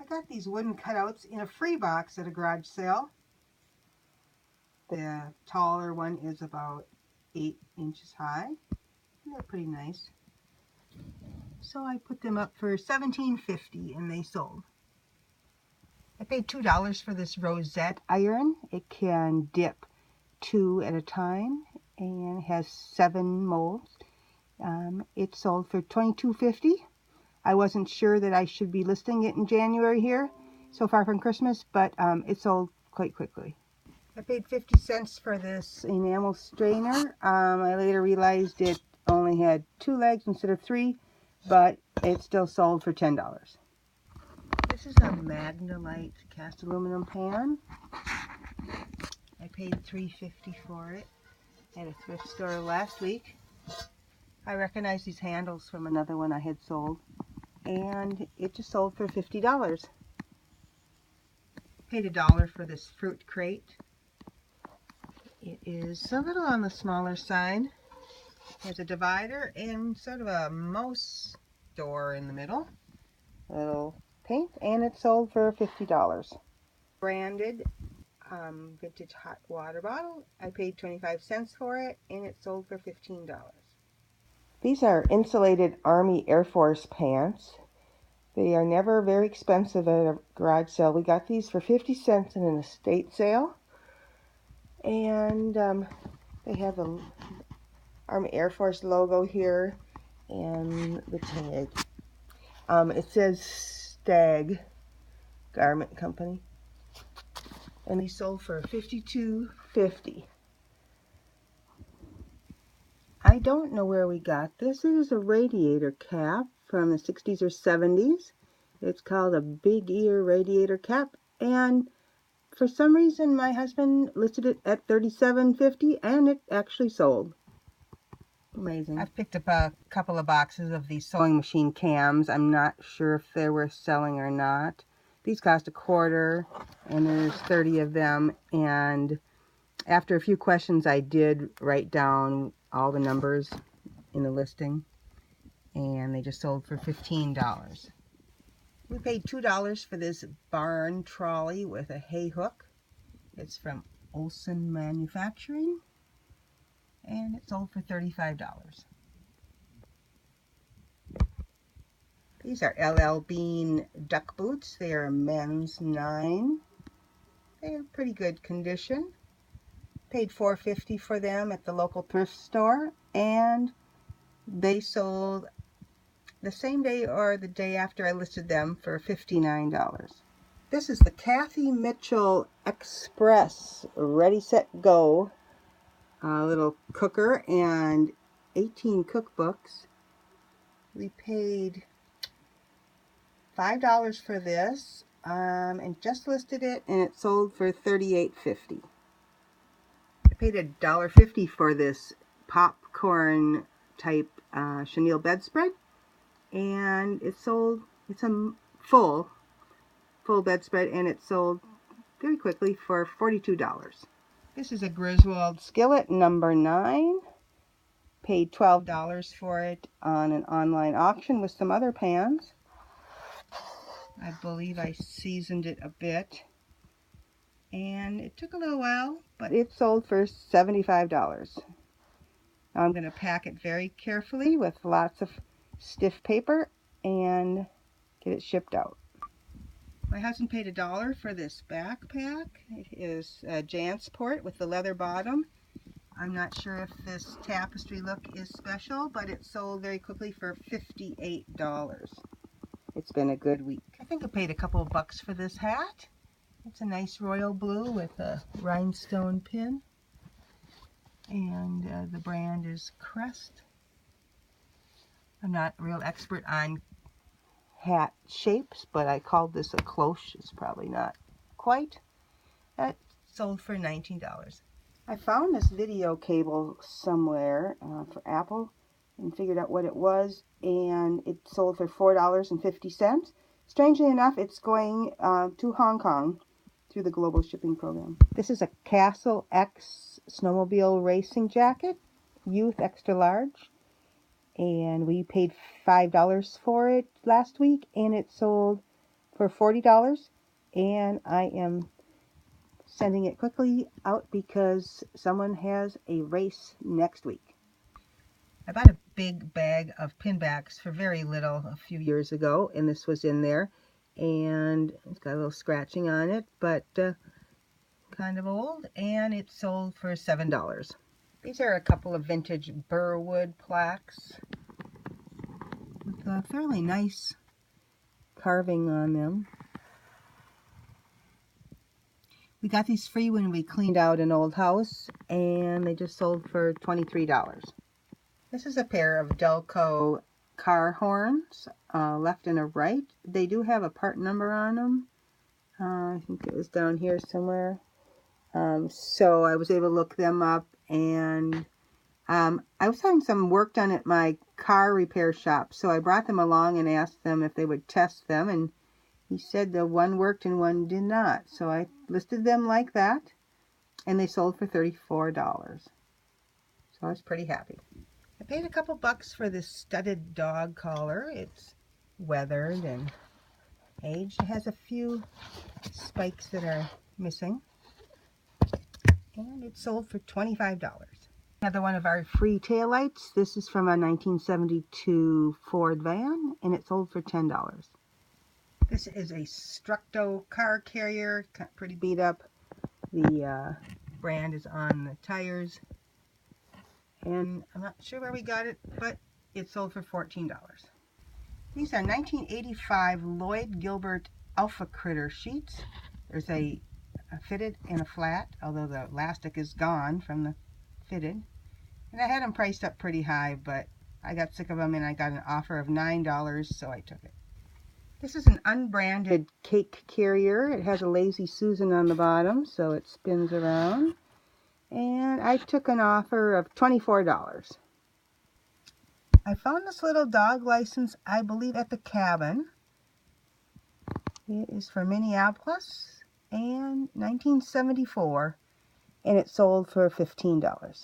I got these wooden cutouts in a free box at a garage sale. The taller one is about 8 inches high. And they're pretty nice. So I put them up for $17.50 and they sold. I paid $2 for this rosette iron. It can dip 2 at a time and has 7 molds. It sold for $22.50. I wasn't sure that I should be listing it in January here, so far from Christmas, but it sold quite quickly. I paid 50 cents for this enamel strainer. I later realized it only had 2 legs instead of 3, but it still sold for $10. This is a Magnolite cast aluminum pan. I paid $3.50 for it at a thrift store last week. I recognized these handles from another one I had sold, and it just sold for $50. Paid $1 for this fruit crate. It is a little on the smaller side. There's a divider and sort of a mouse door in the middle. A little paint, and it sold for $50. Branded vintage hot water bottle. I paid 25 cents for it, and it sold for $15. These are insulated Army Air Force pants. They are never very expensive at a garage sale. We got these for 50 cents in an estate sale. And they have the Army Air Force logo here and the tag. It says Stag Garment Company. And these sold for $52.50. I don't know where we got this. It is a radiator cap from the 60s or 70s. It's called a big ear radiator cap, and for some reason my husband listed it at $37.50 and it actually sold. Amazing. I've picked up a couple of boxes of these sewing machine cams. I'm not sure if they were selling or not. These cost $0.25 and there's 30 of them, and after a few questions I did write down all the numbers in the listing, and they just sold for $15. We paid $2 for this barn trolley with a hay hook. It's from Olson Manufacturing, and it sold for $35. These are LL Bean duck boots. They are men's 9. They're in pretty good condition. Paid $4.50 for them at the local thrift store, and they sold the same day or the day after I listed them for $59. This is the Kathy Mitchell Express Ready Set Go little cooker and 18 cookbooks. We paid $5 for this and just listed it, and it sold for $38.50. I paid $1.50 for this popcorn type chenille bedspread, and it sold. It's a full bedspread, and it sold very quickly for $42. This is a Griswold skillet number 9. Paid $12 for it on an online auction with some other pans. I believe I seasoned it a bit, and it took a little while, but it sold for $75. Now I'm going to pack it very carefully with lots of stiff paper and get it shipped out. My husband paid $1 for this backpack. It is a Jansport with the leather bottom. I'm not sure if this tapestry look is special, but it sold very quickly for $58. It's been a good week. I think I paid a couple of bucks for this hat. It's a nice royal blue with a rhinestone pin. And the brand is Crest. I'm not a real expert on hat shapes, but I called this a cloche. It's probably not quite. That sold for $19. I found this video cable somewhere for Apple and figured out what it was, and it sold for $4.50. Strangely enough, it's going to Hong Kong through the global shipping program. This is a Castle X snowmobile racing jacket, youth extra large, and we paid $5 for it last week, and it sold for $40, and I am sending it quickly out because someone has a race next week. I bought a big bag of pinbacks for very little a few years ago, and this was in there, and it's got a little scratching on it, but kind of old, and it sold for $7. These are a couple of vintage burwood plaques with a fairly nice carving on them. We got these free when we cleaned out an old house, and they just sold for $23. This is a pair of Delco car horns, left and a right. They do have a part number on them. I think it was down here somewhere. So I was able to look them up, and I was having some work done at my car repair shop, so I brought them along and asked them if they would test them, and he said the one worked and one did not. So I listed them like that, and they sold for $34. So I was pretty happy. I paid a couple bucks for this studded dog collar. It's weathered and aged. It has a few spikes that are missing. And it sold for $25. Another one of our free taillights. This is from a 1972 Ford van, and it sold for $10. This is a Structo car carrier, pretty beat up. The brand is on the tires. And I'm not sure where we got it, but it sold for $14. These are 1985 Lloyd Gilbert Alpha Critter sheets. There's a fitted and a flat, although the elastic is gone from the fitted. And I had them priced up pretty high, but I got sick of them and I got an offer of $9, so I took it. This is an unbranded cake carrier. It has a Lazy Susan on the bottom, so it spins around. And I took an offer of $24. I found this little dog license, I believe, at the cabin. It is for Minneapolis and 1974, and it sold for $15.